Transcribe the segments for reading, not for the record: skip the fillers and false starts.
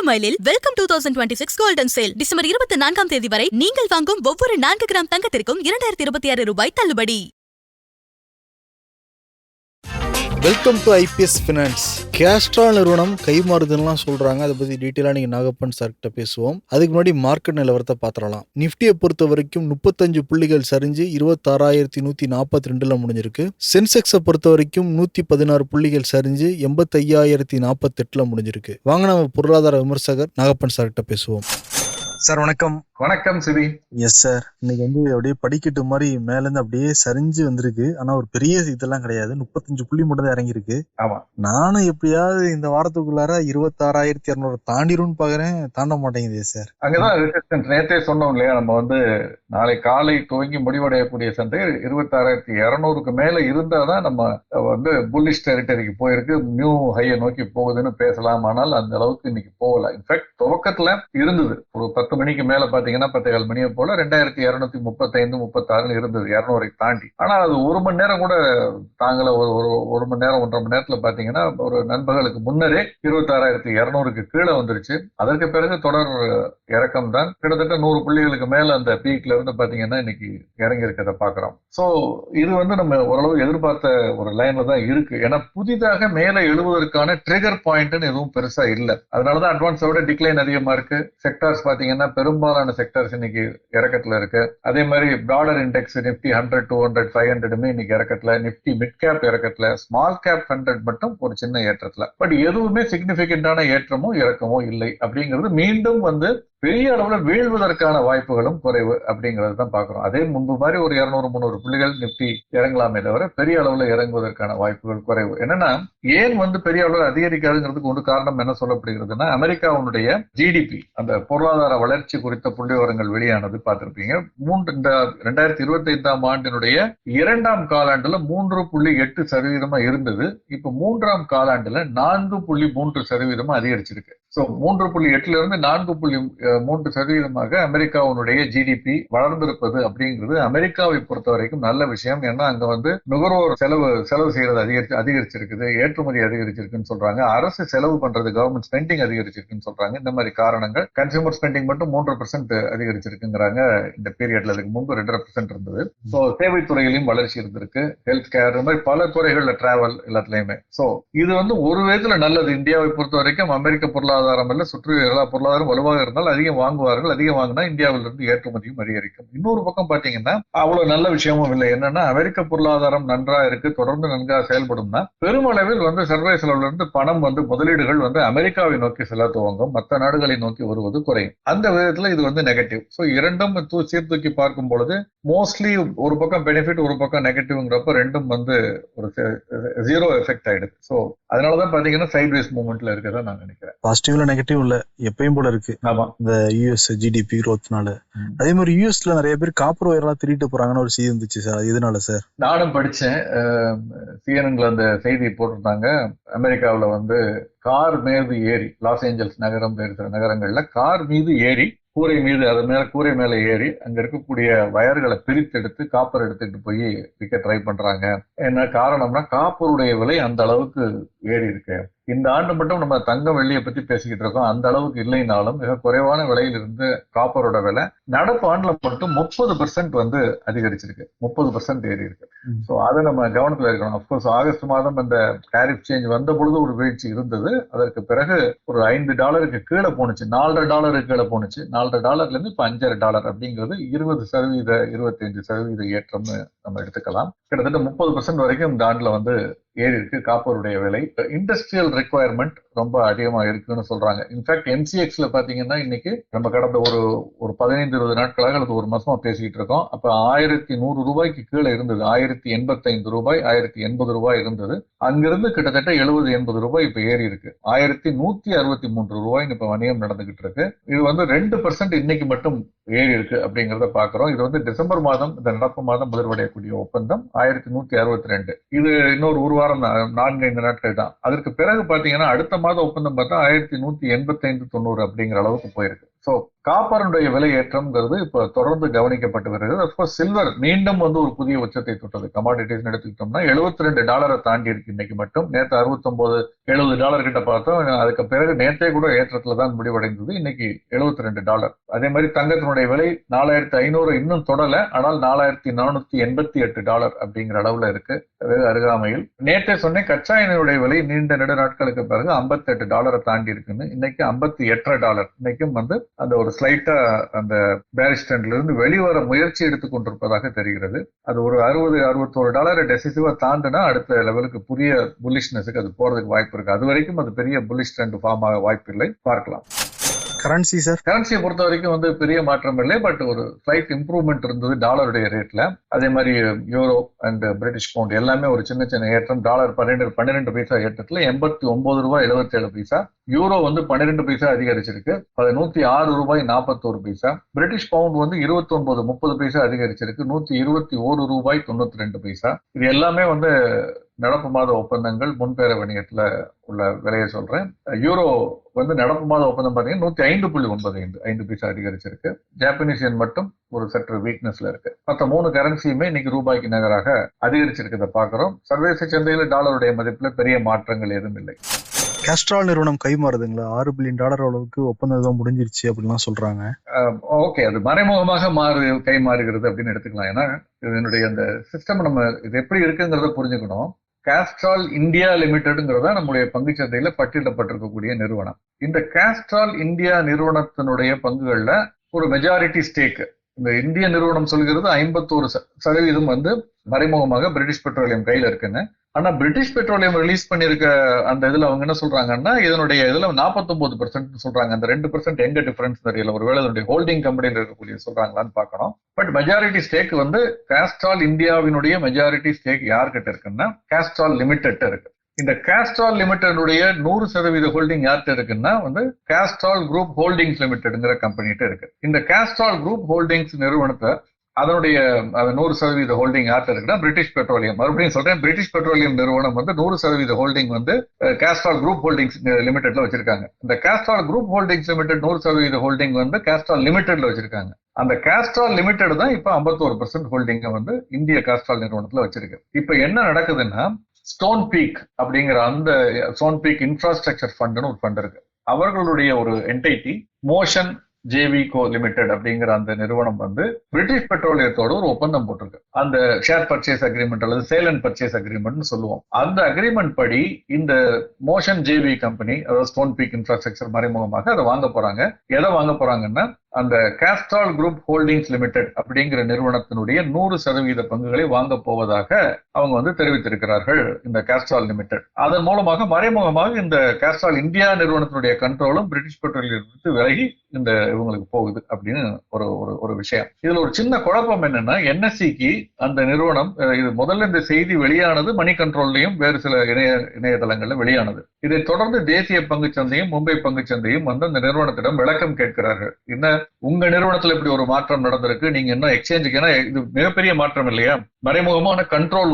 மைலில் welcome 2026 golden sale December 24ஆம் தேதி வரை நீங்கள் வாங்கும் ஒவ்வொரு 4 கிராம் தங்கத்திற்கும் 2026 ரூபாய் தள்ளுபடி. Welcome to IPS finance. Castor நிறுவனம் கைமாறுதுன்னெலாம் சொல்கிறாங்க. அதை பற்றி டீட்டெயிலாக நீங்கள் நாகப்பன் சார்கிட்ட பேசுவோம். அதுக்கு முன்னாடி மார்க்கெட் நிலவரத்தை பார்த்துடலாம். நிஃப்டியை பொறுத்த வரைக்கும் 35 புள்ளிகள் சரிஞ்சு 26,142 முடிஞ்சிருக்கு. சென்செக்ஸை பொறுத்த வரைக்கும் 116 புள்ளிகள் சரிஞ்சு 85,048 முடிஞ்சிருக்கு. வாங்க நம்ம பொருளாதார விமர்சகர் நாகப்பன் சார்கிட்ட பேசுவோம். சார் வணக்கம். வணக்கம் சிவி. Yes sir. இன்னைக்கு அப்படியே படிக்கட்டு மாதிரி மேலேருந்து அப்படியே சரிஞ்சு வந்திருக்கு. ஆனா ஒரு பெரிய இதெல்லாம் கிடையாது. 35 புள்ளி மட்டும் தான் இறங்கியிருக்கு. ஆமா, நானும் எப்படியாவது இந்த வாரத்துக்குள்ளார 26,200 தாண்டிடும்னு பாக்குறேன். தாண்ட மாட்டேங்குது சார். அங்கதான் ரெசிஸ்டன்ஸ். நேற்றே சொன்னோம் இல்லையா, நம்ம நாளை காலை துவங்கி முடிவடையக்கூடிய சந்தை 26,200க்கு மேல இருந்தாதான் நம்ம புல்லிஷ் டெரிட்டரிக்கு போயிருக்கு, நியூ ஹையை நோக்கி போகுதுன்னு பேசலாம். ஆனால் அந்த அளவுக்கு இன்னைக்கு போகல. இன்ஃபேக்ட் துவக்கத்துல இருந்தது ஒரு 10 மணிக்கு மேல பாத்தீங்கன்னா 10:15 மணியை போல 2,235-36 இருந்தது 200 தாண்டி. ஆனா அது ஒரு மணி நேரம் கூட தாங்கல. ஒரு மணி நேரம் 1.5 மணி நேரத்துல பாத்தீங்கன்னா ஒரு நண்பர்களுக்கு முன்னரே 26,200க்கு கீழே வந்துருச்சு. அதற்கு பிறகு தொடர் இறக்கம் தான். கிட்டத்தட்ட 100 புள்ளிகளுக்கு மேல அந்த பீக்ல இருந்து பாத்தீங்கன்னா இன்னைக்கு இறங்கி இருக்கிறத பாக்குறோம். சோ இது நம்ம ஓரளவு எதிர்பார்த்த ஒரு லைன்ல தான் இருக்கு. ஏன்னா புதிதாக மேல எழுவதற்கான ட்ரிகர் பாயிண்ட்னு எதுவும் பெருசா இல்ல. அதனாலதான் அட்வான்ஸோட டிக்ளைன் அதிகமா இருக்கு. செக்டார்ஸ் பாத்தீங்கன்னா பெரும்பாலான செக்டர்ஸ் இன்னைக்கு இறக்கத்துல இருக்கு. அதே மாதிரி ப்ராடர் இண்டெக்ஸ் நிப்டி 100, 200, 500 இன்னைக்கு இறக்கத்துல. நிப்டி மிட் கேப் இறக்கத்துல. ஸ்மால் கேப் 100 மட்டும் ஒரு சின்ன ஏற்றத்துல. பட் எதுவுமே சிக்னிபிகண்டான ஏற்றமோ இறக்கமோ இல்லை. அப்படிங்கிறது மீண்டும் பெரிய அளவுல வீழ்வதற்கான வாய்ப்புகளும் குறைவு அப்படிங்கறது தான் பாக்குறோம். அதே முன்பு மாதிரி ஒரு 200-300 புள்ளிகள் நிப்டி இறங்கலாமே தவிர பெரிய அளவுல இறங்குவதற்கான வாய்ப்புகள் குறைவு. என்னன்னா ஏன் பெரிய அளவுல அதிகரிக்காதுங்கிறதுக்கு ஒரு காரணம் என்ன சொல்லப்படுகிறதுனா, அமெரிக்காவுடைய ஜிடிபி அந்த பொருளாதார வளர்ச்சி குறித்த புள்ளி விவரங்கள் வெளியானது பார்த்திருப்பீங்க. இந்த 2025ஆம் ஆண்டினுடைய 2ஆம் காலாண்டுல 3.8% இருந்தது. இப்ப 3ஆம் காலாண்டுல 4.3% அதிகரிச்சிருக்கு. 3.8 இருந்து 4.3% அமெரிக்காவுடைய ஜிடிபி வளர்ந்திருப்பது அப்படிங்கிறது அமெரிக்காவை பொறுத்த வரைக்கும் நல்ல விஷயம். ஏன்னா அங்க நுகர்வோர் செலவு செய்யறது அதிகரிச்சிருக்குது, ஏற்றுமதி அதிகரிச்சிருக்குன்னு சொல்றாங்க. அரசு செலவு பண்றது, கவர்மெண்ட் ஸ்பெண்டிங் அதிகரிச்சிருக்குன்னு சொல்றாங்க. இந்த மாதிரி காரணங்கள். கன்சியூமர் ஸ்பெண்டிங் மட்டும் 3% அதிகரிச்சிருக்குங்கிறாங்க. இந்த பீரியட்ல அதுக்கு முன்பு 2% இருந்தது. சேவைத்துறையிலையும் வளர்ச்சி இருந்திருக்கு. ஹெல்த் கேர், இந்த மாதிரி பல துறைகள்ல, டிராவல் எல்லாத்துலயுமே. இது ஒரு விதத்துல நல்லது. இந்தியாவை பொறுத்த வரைக்கும் அமெரிக்க பொருளாதாரம் சுற்று எல்லா பொருளாதாரம் வலுவாக இருந்தால் அதிகம் வாங்குவார்கள். அதிகம் வாங்கினா இந்தியாவிலிருந்து ஏற்றுமதியும் அதிகரிக்கும். இன்னொரு பக்கம் பாத்தீங்கன்னா அவ்வளவு நல்ல விஷயமும் இல்லை. என்னன்னா அமெரிக்க பொருளாதாரம் நன்றா இருக்கு, தொடர்ந்து நன்றாக செயல்படும்னா பெருமளவில் சர்வதேச அளவில் இருந்து பணம் முதலீடுகள் அமெரிக்காவை நோக்கி செல்ல துவங்கும், மற்ற நாடுகளை நோக்கி வருவது குறையும். அந்த விதத்துல இது நெகட்டிவ். இரண்டும் சீர்தூக்கி பார்க்கும் பொழுது மோஸ்ட்லி ஒரு பக்கம் பெனிஃபிட், ஒரு பக்கம் நெகட்டிவ்ங்கிறப்ப ரெண்டும் ஒரு ஜீரோ எஃபெக்ட் ஆயிடுது. அதனாலதான் பாத்தீங்கன்னா சைட்வேஸ் மூவ்மெண்ட்ல இருக்கதான் நான் நினைக்கிறேன். பாசிட்டிவ்ல நெகட்டிவ் இல்ல, எப்பயும் போல இருக்கு. ஆமா, இந்த யூஎஸ் ஜிடிபி growthனால. அதே மாதிரி யூஎஸ்ல நிறைய பேர் காப்பர் ஒயர்லாம் திருட்டு போறாங்கன்னு ஒரு செய்தி இருந்துச்சு சார். இதனால சார் நானும் படிச்சேன். சிஎன்என்ல அந்த செய்தி போட்டிருந்தாங்க. அமெரிக்காவுல கார் மீது ஏறி, லாஸ் ஏஞ்சல்ஸ் நகரம் இருக்கிற நகரங்கள்ல கார் மீது ஏறி, கூரை மீது, அது மேல கூரை மேல ஏறி அங்க இருக்கக்கூடிய வயர்களை பிரித்தெடுத்து காப்பர் எடுத்துட்டு போய் விற்க ட்ரை பண்றாங்க. என்ன காரணம்னா காப்பருடைய விலை அந்த அளவுக்கு ஏறி இருக்கு. இந்த ஆண்டு மட்டும் நம்ம தங்கம் வெள்ளியை பத்தி பேசிக்கிட்டு இருக்கோம். அந்த அளவுக்கு இல்லைனாலும் மிக குறைவான விலையில் இருந்து காப்பரோட விலை நடப்பு ஆண்டுல மட்டும் 30% அதிகரிச்சிருக்கு. 30% ஏறி இருக்கு. அதை நம்ம கவனத்துல இருக்கணும். அப்கோர்ஸ் ஆகஸ்ட் மாதம் அந்த டாரிஃப் சேஞ்ச் வந்த பொழுது ஒரு வீழ்ச்சி இருந்தது. அதற்கு பிறகு ஒரு $5 கீழே போனுச்சு, $4 கீழே போனுச்சு. $4 இருந்து இப்ப $5 அப்படிங்கிறது 20%, 25% ஏற்றம்னு நம்ம எடுத்துக்கலாம். கிட்டத்தட்ட 30% வரைக்கும் இந்த ஆண்டுல ஏறி இருக்கு காப்பருடைய விலை. இண்டஸ்ட்ரியல் ரெக்குவயர்மெண்ட் ரொம்ப அதிகமா இருக்குன்னு சொல்றாங்க. இன்ஃபேக்ட் எம்சிஎக்ஸ்ல பாத்தீங்கன்னா இன்னைக்கு நம்ம கடந்த ஒரு 15-20 நாட்களாக அல்லது ஒரு மாசமா பேசிக்கிட்டு இருக்கோம். அப்ப 1,100 ரூபாய்க்கு கீழே இருந்தது. 1,085 ரூபாய், 1,080 ரூபாய் இருந்தது. அங்கிருந்து கிட்டத்தட்ட 70-80 ரூபாய் இப்ப ஏறி இருக்கு. 1,163 ரூபாய்னு இப்ப வணிகம் நடந்துகிட்டு இருக்கு. இது 2% இன்னைக்கு மட்டும் ஏறி இருக்கு அப்படிங்கறத பாக்குறோம். இது டிசம்பர் மாதம், இந்த நடப்பு மாதம் முதல்வடையக்கூடிய ஒப்பந்தம் 1,162. இது இன்னொரு ஒரு வாரம், 4-5 நாட்கள் தான். அதற்கு பிறகு பாத்தீங்கன்னா அடுத்த மாத ஒப்பந்தம் பார்த்தா 1,185-90 அப்படிங்கிற அளவுக்கு போயிருக்கு. ஸோ காப்பருடைய விலை ஏற்றம்ங்கிறது இப்ப தொடர்ந்து கவனிக்கப்பட்டு வருகிறது. அப்கோர்ஸ் சில்வர் மீண்டும் ஒரு புதிய உச்சத்தை தொட்டது. கமாடிட்டிஸ் எடுத்துக்கிட்டோம்னா $72 தாண்டி இருக்கு இன்னைக்கு மட்டும். நேற்று 69-70 கிட்ட பார்த்தோம். அதுக்கு பிறகு நேற்றே கூட ஏற்றத்துல தான் முடிவடைந்தது. இன்னைக்கு $72. அதே மாதிரி தங்கத்தினுடைய விலை 4500 இன்னும் தொடல, ஆனால் $4488 அப்படிங்கிற அளவுல இருக்கு, அருகாமையில். நேற்றே சொன்னேன் கச்சா எண்ணெயுடைய விலை நீண்ட நெடு நாட்களுக்கு பிறகு $58 தாண்டி இருக்குன்னு. இன்னைக்கு $58. இன்னைக்கும் அந்த ஒரு ஸ்லைட்டா அந்த பேரிஷ் ட்ரெண்ட்ல இருந்து வெளிவர முயற்சி எடுத்துக் கொண்டிருப்பதாக தெரிகிறது. அது ஒரு $60-61 டெசிசிவா தாண்டினா அடுத்த லெவலுக்கு புதிய புல்லிஷ்னஸுக்கு அது போறதுக்கு வாய்ப்பு இருக்கு. அது வரைக்கும் அது பெரிய புல்லிஷ் ட்ரெண்ட் ஃபார்ம் ஆக வாய்ப்பு இல்லை, பார்க்கலாம். கரன்சி சார், கரன்சியை பொறுத்த வரைக்கும் பெரிய மாற்றம் இல்லை, பட் ஒரு ஸ்லைட் இம்ப்ரூவ்மெண்ட் இருந்தது டாலருடைய ரேட்ல. அதே மாதிரி யூரோ அண்ட் பிரிட்டிஷ் பவுண்ட் எல்லாமே ஒரு சின்ன சின்ன ஏற்றம். டாலர் 12 பைசா ஏற்றத்துல $89.77. யூரோ 12 பைசா அதிகரிச்சிருக்கு, அது $106.41. பிரிட்டிஷ் பவுண்ட் 29-30 பைசா அதிகரிச்சிருக்கு, $121.92. இது எல்லாமே நடப்பு மாத ஒப்பந்தங்கள் முன்பேர வணிகத்துல உள்ள விலையை சொல்றேன். யூரோ நடப்பு மாத ஒப்பந்தம் பாத்தீங்கன்னா 105.95 பைசா அதிகரிச்சிருக்கு. ஜாப்பனீஸ் யென் மட்டும் ஒரு சற்று வீக்னஸ்ல இருக்கு. மற்ற 3 கரன்சியுமே இன்னைக்கு ரூபாய்க்கு நிகராக அதிகரிச்சிருக்கிறத பாக்குறோம். சர்வதேச சந்தையில டாலருடைய மதிப்புல பெரிய மாற்றங்கள் எதுவும் இல்லை. கேஸ்ட்ரால் நிறுவனம் கைமாறுதுங்களா? $6 பில்லியன் அளவுக்கு ஒப்பந்தம் முடிஞ்சிருச்சு அப்படின்லாம் சொல்றாங்க. ஓகே, அது மறைமுகமாக கை மாறுகிறது அப்படின்னு எடுத்துக்கலாம். ஏன்னா இதனுடைய அந்த சிஸ்டம் நம்ம இது எப்படி இருக்குங்கிறத புரிஞ்சுக்கணும். கேஸ்ட்ரால் இந்தியா லிமிடெட்ங்கிறதா நம்முடைய பங்குச்சந்தையில பட்டியலிடப்பட்டிருக்கக்கூடிய நிறுவனம். இந்த கேஸ்ட்ரால் இந்தியா நிறுவனத்தினுடைய பங்குகள்ல ஒரு மெஜாரிட்டி ஸ்டேக் இந்த இந்திய நிறுவனம் சொல்கிறது 51% மறைமுகமாக பிரிட்டிஷ் பெட்ரோலியம் கையில இருக்குன்னு. ஆனா பிரிட்டிஷ் பெட்ரோலியம் ரிலீஸ் பண்ணிருக்க அந்த இதுல அவங்க என்ன சொல்றாங்கன்னா இதனுடைய இதுல 49% சொல்றாங்க. அந்த 2% எங்க டிஃபரன்ஸ் தெரியல, ஒருவேளை அதனுடைய ஹோல்டிங் கம்பெனியில் இருக்கக்கூடிய சொல்றாங்களான்னு பார்க்கணும். பட் மெஜாரிட்டி ஸ்டேக் கேஸ்ட்ரால் இந்தியாவினுடைய மெஜாரிட்டி ஸ்டேக் யார்கிட்ட இருக்குன்னா கேஸ்ட்ரால் லிமிடெட் இருக்கு. இந்த கேஸ்ட்ரால் லிமிடெடுடைய 100% ஹோல்டிங் யார்கிட்ட இருக்குன்னா கேஸ்ட்ரால் குரூப் ஹோல்டிங்ஸ் லிமிடெட்ங்கிற கம்பெனிட்ட இருக்கு. இந்த கேஸ்ட்ரால் குரூப் ஹோல்டிங்ஸ் நிறுவனத்தை அதனுடைய 100% ஹோல்டிங் யார்கிட்ட இருக்குன்னா பிரிட்டிஷ் பெட்ரோலியம். மறுபடியும் சொல்றேன், பிரிட்டிஷ் பெட்ரோலியம் நிறுவனம் 100% ஹோல்டிங் கேஸ்ட்ரால் குரூப் ஹோல்டிங்ஸ் லிமிடெட்ல வச்சிருக்காங்க. இந்த Castrol group holdings limited 100% holding Castrol லிமிடெட்ல வச்சிருக்காங்க. அந்த கேஸ்ட்ரால் லிமிடெட் தான் இப்ப 51% ஹோல்டிங்க இந்திய கேஸ்ட்ரால் நிறுவனத்துல வச்சிருக்கு. இப்ப என்ன நடக்குதுன்னா ஸ்டோன் பீக் அப்படிங்கிற அந்த ஸ்டோன் பீக் இன்ஃப்ராஸ்ட்ரக்சர் ஃபண்ட்னு ஒரு ஃபண்ட் இருக்கு. அவர்களுடைய ஒரு என்டைட்டி மோஷன் ஜேவிகோ லிமிடெட் அப்படிங்கிற அந்த நிறுவனம் பிரிட்டிஷ் பெட்ரோலியத்தோட ஒரு ஒப்பந்தம் போட்டிருக்கு. அந்த ஷேர் பர்ச்சேஸ் அக்ரிமெண்ட் அல்லது சேல் அண்ட் பர்ச்சேஸ் அக்ரிமெண்ட் சொல்லுவோம். அந்த அக்ரிமெண்ட் படி இந்த மோஷன் ஜேவி கம்பெனி, அதாவது ஸ்டோன் பீக் இன்ஃப்ராஸ்ட்ரக்சர் மறைமுகமாக அதை வாங்க போறாங்க. எதை வாங்க போறாங்கன்னா அந்த கேஸ்ட்ரால் குரூப் ஹோல்டிங்ஸ் லிமிடெட் அப்படிங்கிற நிறுவனத்தினுடைய 100% பங்குகளை வாங்க போவதாக அவங்க தெரிவித்திருக்கிறார்கள் இந்த கேஸ்ட்ரால் லிமிடெட். அதன் மூலமாக மறைமுகமாக இந்த கேஸ்ட்ரால் இந்தியா நிறுவனத்தினுடைய கண்ட்ரோலும் பிரிட்டிஷ் பெட்ரோலியத்திலிருந்து விலகி இந்த இவங்களுக்கு போகுது அப்படின்னு ஒரு விஷயம். இதுல ஒரு சின்ன குழப்பம் என்னன்னா என்எஸ்சிக்கு அந்த நிறுவனம் இது முதல்ல இந்த செய்தி வெளியானது மணி கண்ட்ரோல்லையும் வேறு சில இணையதளங்கள்ல வெளியானது. இதை தொடர்ந்து தேசிய பங்குச்சந்தையும் மும்பை பங்குச்சந்தையும் அந்த நிறுவனத்திடம் விளக்கம் கேட்கிறார்கள். என்ன உங்க நிறுவனத்துல இப்படி ஒரு மாற்றம் நடந்திருக்கு, நீங்க என்ன எக்ஸ்சேஞ்சுக்கு, ஏன்னா இது மிகப்பெரிய மாற்றம் இல்லையா, மறைமுகமான கண்ட்ரோல்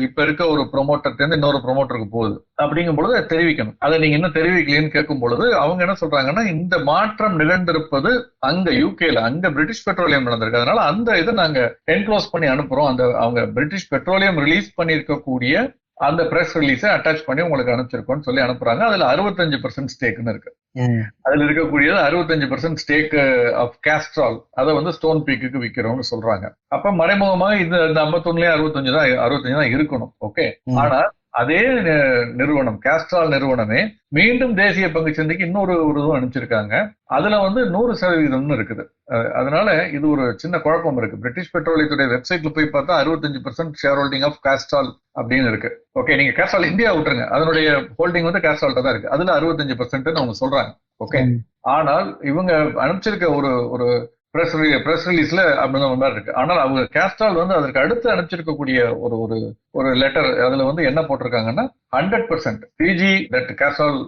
இப்ப இருக்க ஒரு ப்ரொமோட்டர் இன்னொரு ப்ரொமோட்டருக்கு போகுது அப்படிங்கும் பொழுது அதை தெரிவிக்கணும். அதை நீங்க என்ன தெரிவிக்கலன்னு கேட்கும் பொழுது அவங்க என்ன சொல்றாங்கன்னா இந்த மாற்றம் நிகழ்ந்திருப்பது அங்க யூகேல, அங்க பிரிட்டிஷ் பெட்ரோலியம் நடந்திருக்கு, அதனால அந்த இதை நாங்க என்க்ளோஸ் பண்ணி அனுப்புறோம். அந்த அவங்க பிரிட்டிஷ் பெட்ரோலியம் ரிலீஸ் பண்ணிருக்கக்கூடிய அந்த பிரஸ் ரிலீஸை அட்டாச் பண்ணி உங்களுக்கு அனுப்பிச்சிருக்கோம்னு சொல்லி அனுப்புறாங்க. அதுல 65% ஸ்டேக்னு இருக்கு. அதுல இருக்கக்கூடியது 65% ஸ்டேக் ஆஃப் கேஸ்ட்ரால், அதை ஸ்டோன் பீக்கு விற்கிறோம்னு சொல்றாங்க. அப்ப மறைமுகமாக இந்த 51லயே 65 தான் இருக்கணும். ஓகே, ஆனா அதே நிறுவனம் கேஸ்ட்ரால் நிறுவனமே மீண்டும் தேசிய பங்குச்சந்தைக்கு இன்னொரு இதுவும் அனுப்பிச்சிருக்காங்க. அதுல 100% இருக்குது. அதனால இது ஒரு சின்ன குழப்பம் இருக்கு. பிரிட்டிஷ் பெட்ரோலியத்துடைய வெப்சைட்ல போய் பார்த்தா 65% ஷேர் ஹோல்டிங் ஆஃப் கேஸ்ட்ரால் அப்படின்னு இருக்கு. ஓகே, நீங்க கேஸ்ட்ரால் இந்தியா விட்டுருங்க, அதனுடைய ஹோல்டிங் கேஸ்ட்ரால்ட்ட தான் இருக்கு. அதுல 65% அவங்க சொல்றாங்க. ஓகே, ஆனால் இவங்க அனுப்பிச்சிருக்க ஒரு பிரஸ் ரிலீஸ்ல அப்படின்ற மாதிரி இருக்கு. ஆனால் அவங்க கேஸ்ட்ரால் அதற்கு அடுத்து அனுப்பிச்சிருக்கக்கூடிய ஒரு லெட்டர் அதுல என்ன போட்டிருக்காங்கன்னா 100% பிஜி that Castrol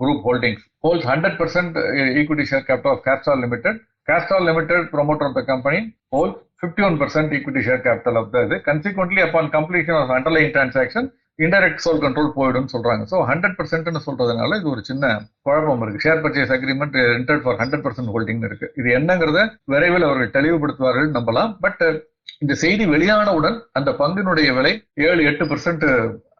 group holdings holds 100% equity share capital of Castrol Limited. Castrol Limited, promoter of the company, holds 51% equity share capital of the. Consequently, upon completion of underlying transaction, indirect sole control போயிடும்னு சொல்றாங்க. So 100% சொல்றதுனால இது ஒரு சின்ன குழப்பம் இருக்கு. Share purchase agreement entered for 100% holding இருக்கு. இது என்னங்கிறத விரைவில் அவர்கள் தெளிவுபடுத்துவார்கள் நம்பலாம். பட் இந்த செய்தி வெளியானவுடன் அந்த பங்கினுடைய விலை 7-8%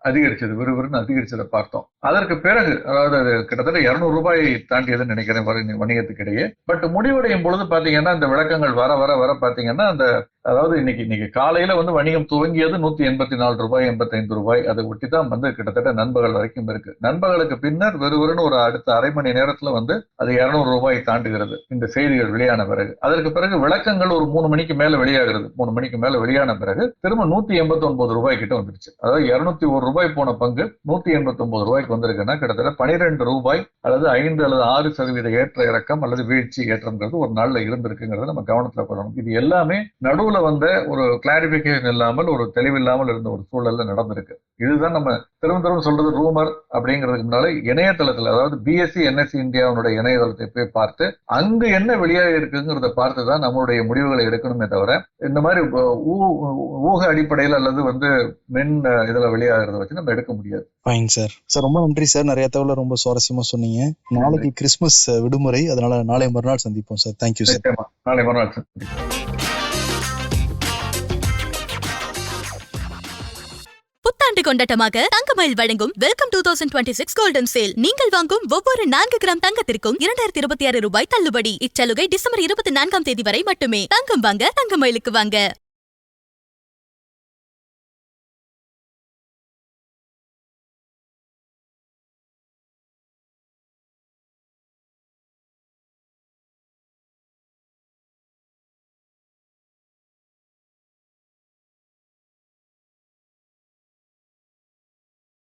அதிகரிச்சது, விறுவிறுன்னு அதிகரிச்சதை பார்த்தோம். அதற்கு பிறகு அதாவது அது கிட்டத்தட்ட 200 ரூபாயை தாண்டியதுன்னு நினைக்கிறேன் வணிகத்துக்கு இடையே. பட் முடிவடையும் பொழுது பாத்தீங்கன்னா இந்த விளக்கங்கள் வர வர வர பாத்தீங்கன்னா அந்த அதாவது இன்னைக்கு காலையில வணிகம் துவங்கியது 184 ரூபாய் 85 ரூபாய், அதை ஒட்டிதான் கிட்டத்தட்ட நண்பகல் வரைக்கும் இருக்கு. நண்பகலுக்கு பின்னர் வெறுவருன்னு ஒரு அடுத்த அரை மணி நேரத்துல அது 200 ரூபாய் தாண்டுகிறது இந்த செய்திகள் வெளியான பிறகு. அதற்கு பிறகு விளக்கங்கள் ஒரு 3 மணிக்கு மேல வெளியாகிறது. 3 மணிக்கு மேல வெளியான பிறகு திரும்ப 189 ரூபாய் கிட்ட வந்துருச்சு. அதாவது 201 ரூபாய் போன பங்கு 189 ரூபாய்க்கு வந்திருக்குன்னா கிட்டத்தட்ட 12 ரூபாய் அல்லது 5 அல்லது 6% ஏற்ற இறக்கம் அல்லது வீழ்ச்சி ஏற்றம்ங்கிறது ஒரு நாள்ல இருந்திருக்குங்கிறத நம்ம கவனத்துல கொள்ளணும். இது எல்லாமே நடுவுல ஒரு கிளாரிபிகேஷன் இல்லாமல் ஒரு தெளிவில்லாமல் இருந்த ஒரு சூழல்ல நடந்திருக்கு. இதுதான் நம்ம திரும்ப சொல்றது ரூமர் அப்படிங்கிறதுக்கு முன்னால இணையதளத்துல அதாவது பிஎஸ்சி என்எஸ்சி இந்தியாவுடைய இணையதளத்தை போய் பார்த்து அங்கு என்ன வெளியாக இருக்குங்கிறத பார்த்துதான் நம்மளுடைய முடிவுகளை எடுக்கணுமே தவிர இந்த மாதிரி ஊக அடிப்படையில் அல்லது மென் இதுல வெளியாகிறத வச்சு நம்ம எடுக்க முடியாது. Fine sir. சார் ரொம்ப நன்றி சார். நிறைய தகவலை ரொம்ப சுவாரஸ்யமா சொன்னீங்க. நாளைக்கு கிறிஸ்துமஸ் விடுமுறை, அதனால நாளை மறுநாள் சந்திப்போம் சார். Thank you sir. நாளை மறுநாள் சந்திப்போம். புத்தாண்டு கொண்டாட்டமாக தங்கமயில் வழங்கும் வெல்கம் 2026 கோல்டன் சேல். நீங்கள் வாங்கும் ஒவ்வொரு 4 கிராம் தங்கத்திற்கும் 2026 ரூபாய் தள்ளுபடி. இச்சலுகை டிசம்பர் 24 வரை மட்டுமே. தங்கம் வாங்க தங்கமயிலுக்கு வாங்க.